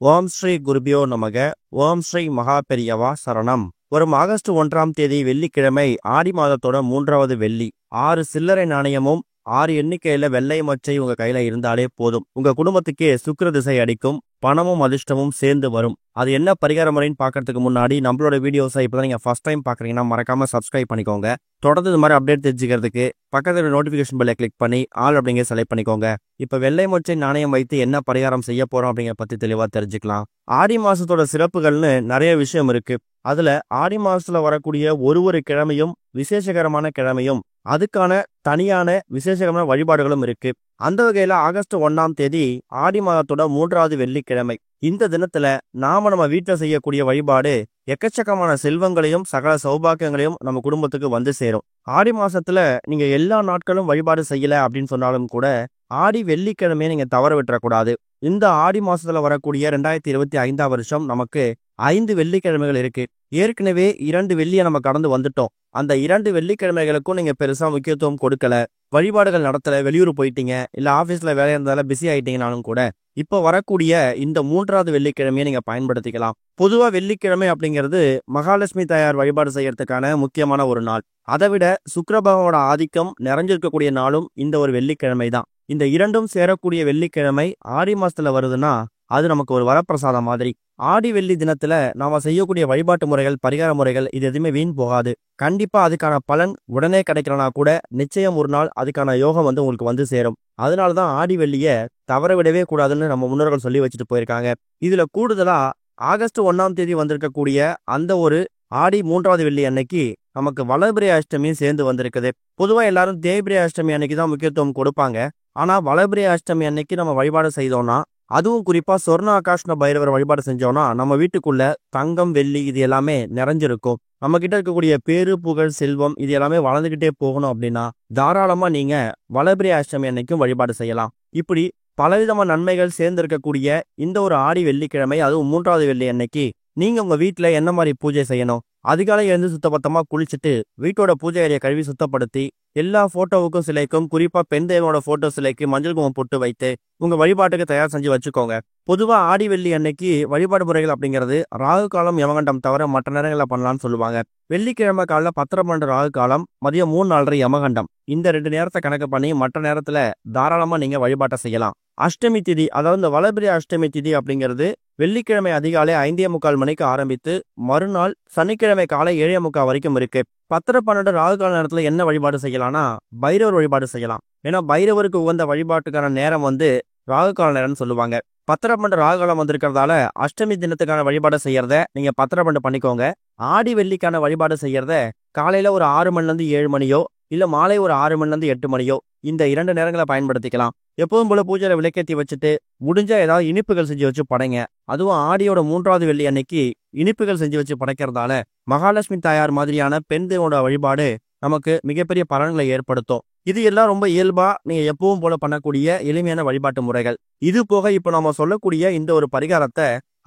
ஓம் ஸ்ரீ குருபியோ நமக. ஓம் ஸ்ரீ மகா பெரியவா சரணம். வரும் ஆகஸ்ட் 1ஆம் தேதி வெள்ளிக்கிழமை, ஆடி மாதத்தோட 3வது வெள்ளி. 6 சில்லறை நாணயமும் 6 எண்ணிக்கையில வெள்ளை மொச்சை உங்க கையில இருந்தாலே போதும். உங்க குடும்பத்துக்கே சுக்கிர திசை அடிக்கும், பணமும் அதிர்ஷ்டமும் சேர்ந்து வரும். அது என்ன பரிகார முறைன்னு பார்க்கறதுக்கு முன்னாடி நம்மளோட வீடியோஸை இப்பதான் நீங்க ஃபர்ஸ்ட் டைம் பாக்குறீங்கன்னா மறக்காம சப்ஸ்கிரைப் பண்ணிக்கோங்க. தொடர்ந்து இது மாதிரி அப்டேட் தெரிஞ்சுக்கிறதுக்கு பக்கத்துல நோட்டிபிகேஷன் பெல்லை கிளிக் பண்ணி ஆல் அப்படிங்கிற செலக்ட் பண்ணிக்கோங்க. இப்ப வெள்ளை மொச்சை நாணயம் வைத்து என்ன பரிகாரம் செய்ய போறோம் அப்படிங்கிற பத்தி தெளிவா தெரிஞ்சுக்கலாம். ஆடி மாசத்தோட சிறப்புகள்னு நிறைய விஷயம் இருக்கு. அதுல ஆடி மாசத்துல வரக்கூடிய ஒரு கிழமையும் விசேஷகரமான கிழமையும், அதுக்கான தனியான விசேஷகரமான வழிபாடுகளும் இருக்கு. அந்த வகையில ஆகஸ்ட் 1ஆம் தேதி ஆடி மாதத்தோட 3வது வெள்ளிக்கிழமை. இந்த தினத்துல நம்ம வீட்டுல செய்யக்கூடிய வழிபாடு எக்கச்சக்கமான செல்வங்களையும் சகல சௌபாக்கியங்களையும் நம்ம குடும்பத்துக்கு வந்து சேரும். ஆடி மாசத்துல நீங்க எல்லா நாட்களும் வழிபாடு செய்யல அப்படின்னு சொன்னாலும் கூட ஆடி வெள்ளிக்கிழமையை நீங்க தவற விட்டுறக்கூடாது. இந்த ஆடி மாசத்துல வரக்கூடிய 2025ஆம் வருஷம் நமக்கு 5 வெள்ளிக்கிழமைகள் இருக்கு. ஏற்கனவே 2 வெள்ளியை நம்ம கடந்து வந்துட்டோம். அந்த 2 வெள்ளிக்கிழமைகளுக்கும் நீங்க பெருசா முக்கியத்துவம் கொடுக்கல, வழிபாடுகள் நடத்தல, வெளியூர் போயிட்டீங்க, இல்ல ஆபீஸ்ல வேலை இருந்தால பிஸி ஆயிட்டீங்கனாலும் கூட இப்ப வரக்கூடிய இந்த 3வது வெள்ளிக்கிழமையை நீங்க பயன்படுத்திக்கலாம். பொதுவா வெள்ளிக்கிழமை அப்படிங்கிறது மகாலட்சுமி தாயார் வழிபாடு செய்யறதுக்கான முக்கியமான ஒரு நாள். அதை விட சுக்கிர பகவானோட ஆதிக்கம் நிறைஞ்சிருக்கக்கூடிய நாளும் இந்த ஒரு வெள்ளிக்கிழமை தான். இந்த இரண்டும் சேரக்கூடிய வெள்ளிக்கிழமை ஆடி மாசத்துல வருதுன்னா அது நமக்கு ஒரு வரப்பிரசாதம் மாதிரி. ஆடி வெள்ளி தினத்துல நாம செய்யக்கூடிய வழிபாட்டு முறைகள், பரிகார முறைகள் இது எதுவுமே வீண் போகாது. கண்டிப்பா அதுக்கான பலன் உடனே கிடைக்கலனா கூட நிச்சயம் ஒரு நாள் அதுக்கான யோகம் உங்களுக்கு வந்து சேரும். அதனாலதான் ஆடி வெள்ளிய தவற விடவே கூடாதுன்னு நம்ம முன்னோர்கள் சொல்லி வச்சுட்டு போயிருக்காங்க. இதுல கூடுதலா ஆகஸ்ட் 1ஆம் தேதி வந்திருக்கக்கூடிய அந்த ஒரு ஆடி 3வது வெள்ளி அன்னைக்கு நமக்கு வளர்பிறை அஷ்டமியும் சேர்ந்து வந்திருக்குது. பொதுவா எல்லாரும் தேய்பிறை அஷ்டமி அன்னைக்கு தான் முக்கியத்துவம் கொடுப்பாங்க. ஆனா வளர்பிறை அஷ்டமி அன்னைக்கு நம்ம வழிபாடு செய்தோம்னா, அதுவும் குறிப்பா சொர்ண ஆகாஷ்ண பைரவர் வழிபாடு செஞ்சோம்னா நம்ம வீட்டுக்குள்ள தங்கம், வெள்ளி இது எல்லாமே நிறைஞ்சிருக்கும். நம்ம கிட்ட இருக்கக்கூடிய பேரு, புகழ், செல்வம் இது எல்லாமே வளர்ந்துகிட்டே போகணும் அப்படின்னா தாராளமா நீங்க வளர்பிறை அஷ்டமி அன்னைக்கும் வழிபாடு செய்யலாம். இப்படி பலவிதமான நன்மைகள் சேர்ந்திருக்கக்கூடிய இந்த ஒரு ஆடி வெள்ளிக்கிழமை, அதுவும் 3வது வெள்ளி அன்னைக்கு நீங்க உங்க வீட்டுல என்ன மாதிரி பூஜை செய்யணும்? அதிகாலை எழுந்து சுத்தபத்தமா குளிச்சுட்டு வீட்டோட பூஜை அறையை கழுவி சுத்தப்படுத்தி எல்லா போட்டோவுக்கும் சிலைக்கும், குறிப்பா பெண் தெய்வனோட போட்டோ சிலைக்கு மஞ்சள் குங்குமம் போட்டு வைத்து உங்க வழிபாட்டுக்கு தயார் செஞ்சு வச்சுக்கோங்க. பொதுவா ஆடி வெள்ளி அன்னைக்கு வழிபாடு முறைகள் அப்படிங்கிறது ராகு காலம், யமகண்டம் தவிர மற்ற நேரங்களில் பண்ணலாம்னு சொல்லுவாங்க. வெள்ளிக்கிழமை காலைல 10:12 ராகு காலம், மதியம் 3:04 யமகண்டம். இந்த 2 நேரத்தை கணக்கு பண்ணி மற்ற நேரத்துல தாராளமா நீங்க வழிபாட்டை செய்யலாம். அஷ்டமி திதி, அதாவது இந்த வளர்பிறை அஷ்டமி திதி அப்படிங்கிறது வெள்ளிக்கிழமை அதிகாலை 5:45 மணிக்கு ஆரம்பித்து மறுநாள் சனிக்கிழமை காலை 7:45 வரைக்கும் இருக்கு. 10:12 ராகு கால நேரத்துல என்ன வழிபாடு செய்யலாம்னா பைரவர் வழிபாடு செய்யலாம். ஏன்னா பைரவருக்கு உகந்த வழிபாட்டுக்கான நேரம் ராகு கால நேரம்னு சொல்லுவாங்க. 10:12 ராகு காலம் வந்திருக்கிறதால அஷ்டமி தினத்துக்கான வழிபாடு செய்யறத நீங்க 10:12 பண்ணிக்கோங்க. ஆடி வெள்ளிக்கான வழிபாடு செய்யறத காலையில ஒரு 6 மணில இருந்து 7 மணியோ, இல்ல மாலை ஒரு 6 மணில இருந்து 8 மணியோ, இந்த 2 நேரங்களை பயன்படுத்திக்கலாம். எப்பவும் போல பூஜையில விளக்கேற்றி வச்சுட்டு முடிஞ்சா ஏதாவது இனிப்புகள் செஞ்சு வச்சு படைங்க. அதுவும் ஆடியோட 3வது வெள்ளி அன்னைக்கு இனிப்புகள் செஞ்சு வச்சு படைக்கிறதால மகாலட்சுமி தாயார் மாதிரியான பெண் தெய்வனோட வழிபாடு நமக்கு மிகப்பெரிய பலன்களை ஏற்படுத்தும். இது எல்லாம் ரொம்ப இயல்பா நீங்க எப்பவும் போல பண்ணக்கூடிய எளிமையான வழிபாட்டு முறைகள். இது போக இப்ப நம்ம சொல்லக்கூடிய இந்த ஒரு பரிகாரத்தை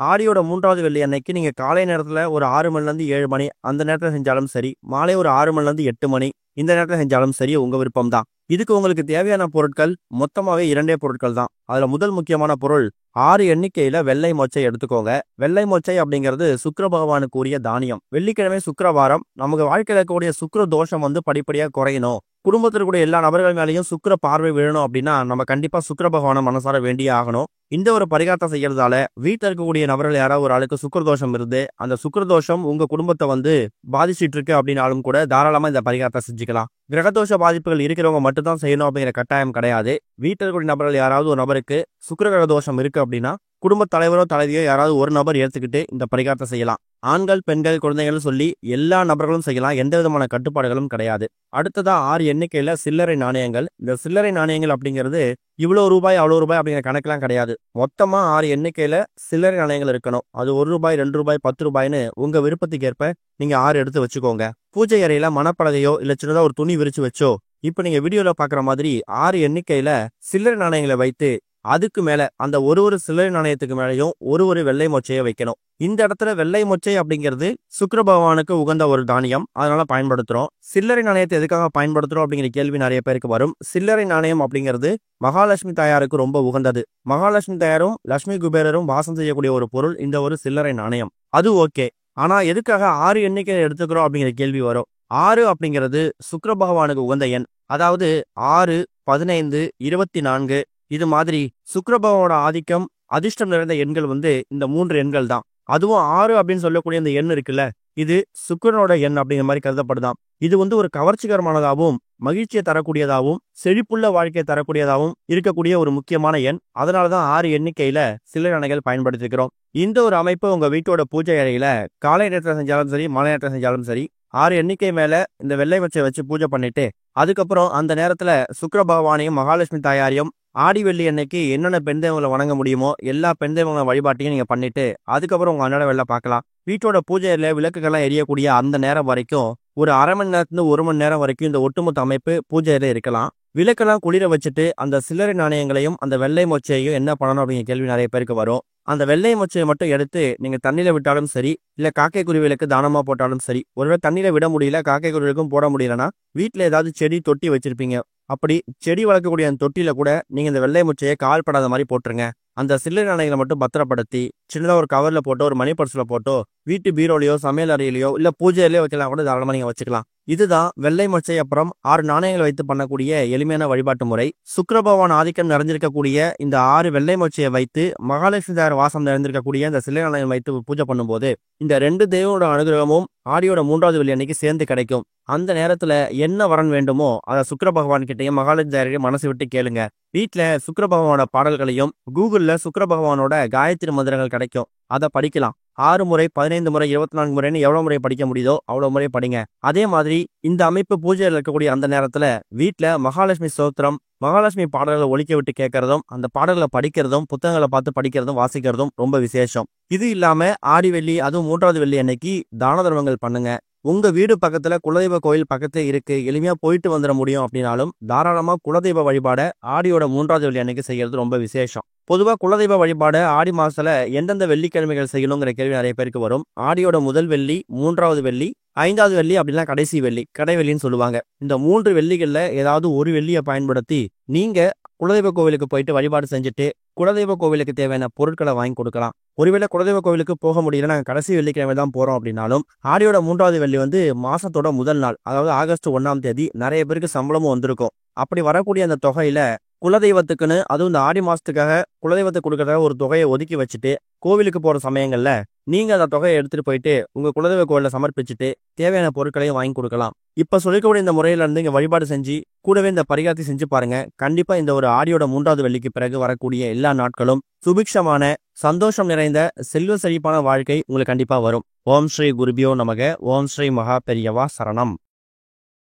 ஆடியோட 3வது வெள்ளி அன்னைக்கு நீங்க காலை நேரத்துல ஒரு 6 மணில இருந்து 7 மணி அந்த நேரத்துல செஞ்சாலும் சரி, மாலை ஒரு 6 மணில இருந்து 8 மணி இந்த நேரத்துல செஞ்சாலும் சரி, உங்க விருப்பம் தான். இதுக்கு உங்களுக்கு தேவையான பொருட்கள் மொத்தமாவே 2 பொருட்கள் தான். அதுல முதல் முக்கியமான பொருள் 6 எண்ணிக்கையில வெள்ளை மொச்சை எடுத்துக்கோங்க. வெள்ளை மொச்சை அப்படிங்கிறது சுக்கிர பகவானுக்கு உரிய தானியம். வெள்ளிக்கிழமை சுக்கிரவாரம், நமக்கு வாழ்க்கையில இருக்கக்கூடிய சுக்கிர தோஷம் படிப்படியா குறையணும், குடும்பத்தில் கூட எல்லா நபர்கள் மேலேயும் சுக்கிர பார்வை விழணும் அப்படின்னா நம்ம கண்டிப்பா சுக்கிர பகவானை மனசார வேண்டியே ஆகணும். இந்த ஒரு பரிகாரத்தை செய்யறதால வீட்டில் இருக்கக்கூடிய நபர்கள் யாராவது ஒரு ஆளுக்கு சுக்கிரதோஷம் இருந்து அந்த சுக்கிரதோஷம் உங்க குடும்பத்தை பாதிச்சுட்டு இருக்கு அப்படின்னாலும் கூட தாராளமா இந்த பரிகாரத்தை செஞ்சுக்கலாம். கிரகதோஷ பாதிப்புகள் இருக்கிறவங்க மட்டும்தான் செய்யணும் அப்படிங்கிற கட்டாயம் கிடையாது. வீட்டில் இருக்கக்கூடிய நபர்கள் யாராவது ஒரு நபருக்கு சுக்கிர கிரக தோஷம் இருக்கு அப்படின்னா குடும்ப தலைவரோ தலைவியோ யாராவது ஒரு நபர் ஏற்றுக்கிட்டு இந்த பரிகாரத்தை செய்யலாம். ஆண்கள், பெண்கள், குழந்தைகள் சொல்லி எல்லா நபர்களும் செய்யலாம். எந்த விதமான கட்டுப்பாடுகளும் கிடையாது. அடுத்ததா 6 எண்ணிக்கையில சில்லறை நாணயங்கள். இந்த சில்லறை நாணயங்கள் அப்படிங்கிறது இவ்வளவு ரூபாய் அவ்வளவு ரூபாய் அப்படிங்கிற கணக்கெல்லாம் கிடையாது. மொத்தமா 6 எண்ணிக்கையில சில்லறை நாணயங்கள் இருக்கணும். அது 1 ரூபாய், 2 ரூபாய், 10 ரூபாய்னு உங்க விருப்பத்துக்கு ஏற்ப நீங்க 6 எடுத்து வச்சுக்கோங்க. பூஜை அறையில மணப்பலகையோ இல்ல சின்னதா ஒரு துணி விரிச்சு வச்சோ இப்ப நீங்க வீடியோல பாக்குற மாதிரி 6 எண்ணிக்கையில சில்லறை நாணயங்களை வைத்து அதுக்கு மேல அந்த ஒரு சில்லறை நாணயத்துக்கு மேலேயும் ஒரு வெள்ளை மொச்சையை வைக்கணும். இந்த இடத்துல வெள்ளை மொச்சை அப்படிங்கிறது சுக்கிர பகவானுக்கு உகந்த ஒரு தானியம். அதனால பயன்படுத்துறோம். சில்லறை நாணயத்தை எதுக்காக பயன்படுத்துறோம் அப்படிங்கிற கேள்வி நிறைய பேருக்கு வரும். சில்லறை நாணயம் அப்படிங்கிறது மகாலட்சுமி தாயாருக்கு ரொம்ப உகந்தது. மகாலட்சுமி தாயாரும் லட்சுமி குபேரரும் வாசம் செய்யக்கூடிய ஒரு பொருள் இந்த ஒரு சில்லறை நாணயம். அது ஓகே. ஆனா எதுக்காக 6 எண்ணிக்கையை எடுத்துக்கிறோம் அப்படிங்கிற கேள்வி வரும். 6 அப்படிங்கிறது சுக்கிர பகவானுக்கு உகந்த எண். அதாவது 6, 15, 24 இது மாதிரி சுக்கிர பகவானோட ஆதிக்கம் அதிர்ஷ்டம் நிறைந்த எண்கள் இந்த 3 எண்கள் தான். அதுவும் 6 அப்படின்னு சொல்லக்கூடிய இந்த எண் இருக்குல்ல, இது சுக்கிரனோட எண் அப்படிங்கிற மாதிரி கருதப்படுதாம். இது ஒரு கவர்ச்சிகரமானதாகவும் மகிழ்ச்சியை தரக்கூடியதாகவும் செழிப்புள்ள வாழ்க்கையை தரக்கூடியதாகவும் இருக்கக்கூடிய ஒரு முக்கியமான எண். அதனாலதான் 6 எண்ணிக்கையில சில்லறை நாணயங்கள் பயன்படுத்திக்கிறோம். இந்த ஒரு அமைப்பு உங்க வீட்டோட பூஜை அறையில காலை நேரத்தில் செஞ்சாலும் சரி, மாலை நேரத்தில் செஞ்சாலும் சரி, 6 எண்ணிக்கை மேல இந்த வெள்ளை மச்சை வச்சு பூஜை பண்ணிட்டு அதுக்கப்புறம் அந்த நேரத்துல சுக்கிர பகவானையும் மகாலட்சுமி தாயாரையும் ஆடி வெள்ளி அன்னைக்கு என்னென்ன பெண் தெய்வங்களை வணங்க முடியுமோ எல்லா பெண் தெய்வங்கள வழிபாட்டையும் நீங்க பண்ணிட்டு அதுக்கப்புறம் உங்க அன்றாட வேலை பார்க்கலாம். வீட்டோட பூஜையில விளக்குகள்லாம் எரியக்கூடிய அந்த நேரம் வரைக்கும் ஒரு அரை மணி நேரத்துல 1 மணி நேரம் வரைக்கும் இந்த ஒட்டுமொத்த அமைப்பு பூஜையில இருக்கலாம். விளக்கெல்லாம் குளிர வச்சுட்டு அந்த சில்லறை நாணயங்களையும் அந்த வெள்ளை மொச்சையும் என்ன பண்ணணும் அப்படிங்கிற கேள்வி நிறைய பேருக்கு வரும். அந்த வெள்ளை மொச்சையை மட்டும் எடுத்து நீங்க தண்ணியில விட்டாலும் சரி, இல்ல காக்கை குருவிகளுக்கு தானமா போட்டாலும் சரி. ஒருவேளை தண்ணியில விட முடியல, காக்கை குருவிகளுக்கும் போட முடியலன்னா வீட்டுல ஏதாவது செடி தொட்டி வச்சிருப்பீங்க. அப்படி செடி வளர்க்கக்கூடிய அந்த தொட்டியில கூட நீங்க இந்த வெள்ளை மொச்சையை கால் படாத மாதிரி போட்டுருங்க. அந்த சில்லறை நாணயங்களை மட்டும் பத்திரப்படுத்தி சின்னதா ஒரு கவர்ல போட்டோ ஒரு மணி பர்ஸ்ல போட்டோ வீட்டு பீரோலையோ சமையல் அறையிலையோ இல்ல பூஜையிலயோ வைக்கலாம், கூட தாராளமா நீங்க வச்சுக்கலாம். இதுதான் வெள்ளை மொச்சை அப்புறம் 6 நாணயங்கள் வைத்து பண்ணக்கூடிய எளிமையான வழிபாட்டு முறை. சுக்கிர பகவான் ஆதிக்கம் நிறைஞ்சிருக்கக்கூடிய இந்த 6 வெள்ளை மொச்சையை வைத்து மகாலட்சுமி தாயார் வாசம் நிறைந்திருக்கக்கூடிய இந்த சில்லறை நாணயம் வைத்து பூஜை பண்ணும்போது இந்த 2 தெய்வங்களோட அனுகிரகமும் ஆடியோட 3வது வெள்ளி அன்னைக்கு சேர்ந்து கிடைக்கும். அந்த நேரத்துல என்ன வரன் வேண்டுமோ அதை சுக்கிர பகவான் கிட்டையும் மகாலட்சுமி தாயாரையும் மனசு விட்டு கேளுங்க. வீட்டுல சுக்கிர பகவானோட பாடல்களையும் கூகுள்ல சுக்கிர பகவானோட காயத்ரி மந்திரங்கள் கிடைக்கும், அதை படிக்கலாம். 6 முறை, 15 முறை, 24 முறைன்னு எவ்வளவு முறை படிக்க முடியுதோ அவ்வளவு முறை படிங்க. அதே மாதிரி இந்த அமைப்பு பூஜையில் இருக்கக்கூடிய அந்த நேரத்துல வீட்டுல மகாலட்சுமி ஸ்தோத்திரம், மகாலட்சுமி பாடல்களை ஒலிக்க விட்டு கேட்கறதும், அந்த பாடல்களை படிக்கிறதும், புத்தகங்களை பார்த்து படிக்கிறதும் வாசிக்கிறதும் ரொம்ப விசேஷம். இது இல்லாம ஆடி வெள்ளி, அதுவும் 3வது வெள்ளி அன்னைக்கு தான தர்மங்கள் பண்ணுங்க. உங்க வீடு பக்கத்துல குலதெய்வ கோயில் பக்கத்துல இருக்கு, எளிமையா போயிட்டு வந்துட முடியும் அப்படின்னாலும் தாராளமா குலதெய்வ வழிபாட ஆடியோட 3வது வெள்ளி அன்னைக்கு செய்யறது ரொம்ப விசேஷம். பொதுவா குலதெய்வ வழிபாட ஆடி மாசத்துல எந்தெந்த வெள்ளிக்கிழமைகள் செய்யணுங்கிற கேள்வி நிறைய பேருக்கு வரும். ஆடியோட முதல் வெள்ளி, 3வது வெள்ளி, 5வது வெள்ளி அப்படின்னா கடைசி வெள்ளி, கடைவெள்ளின்னு சொல்லுவாங்க. இந்த 3 வெள்ளிகள்ல ஏதாவது ஒரு வெள்ளியை பயன்படுத்தி நீங்க குலதெய்வ கோவிலுக்கு போயிட்டு வழிபாடு செஞ்சுட்டு குலதெய்வ கோவிலுக்கு தேவையான பொருட்களை வாங்கி கொடுக்கலாம். ஒருவேளை குலதெய்வ கோவிலுக்கு போக முடியல, நாங்கள் கடைசி வெள்ளிக்கிழமை தான் போறோம் அப்படின்னாலும் ஆடியோட 3வது வெள்ளி மாசத்தோட முதல் நாள், அதாவது ஆகஸ்ட் 1ஆம் தேதி நிறைய பேருக்கு சம்பளமும் வந்திருக்கும். அப்படி வரக்கூடிய அந்த தொகையில குலதெய்வத்துக்குன்னு, அதுவும் இந்த ஆடி மாசத்துக்காக குலதெய்வத்துக்கு கொடுக்கறதாக ஒரு தொகையை ஒதுக்கி வச்சுட்டு கோவிலுக்கு போற சமயங்கள்ல நீங்க அந்த தொகையை எடுத்துட்டு போயிட்டு உங்க குலதெய்வ கோவில சமர்ப்பிச்சுட்டு தேவையான பொருட்களையும் வாங்கி கொடுக்கலாம். இப்ப சொல்லிக்கக்கூடிய இந்த முறையில இருந்து இங்க வழிபாடு செஞ்சு கூடவே இந்த பரிகாரத்தை செஞ்சு பாருங்க. கண்டிப்பா இந்த ஒரு ஆடியோட 3வது வெள்ளிக்கு பிறகு வரக்கூடிய எல்லா நாட்களும் சுபிக்ஷமான, சந்தோஷம் நிறைந்த, செல்வ செழிப்பான வாழ்க்கை உங்களுக்கு கண்டிப்பா வரும். ஓம் ஸ்ரீ குருபியோ நமக. ஓம் ஸ்ரீ மகா பெரியவா சரணம்.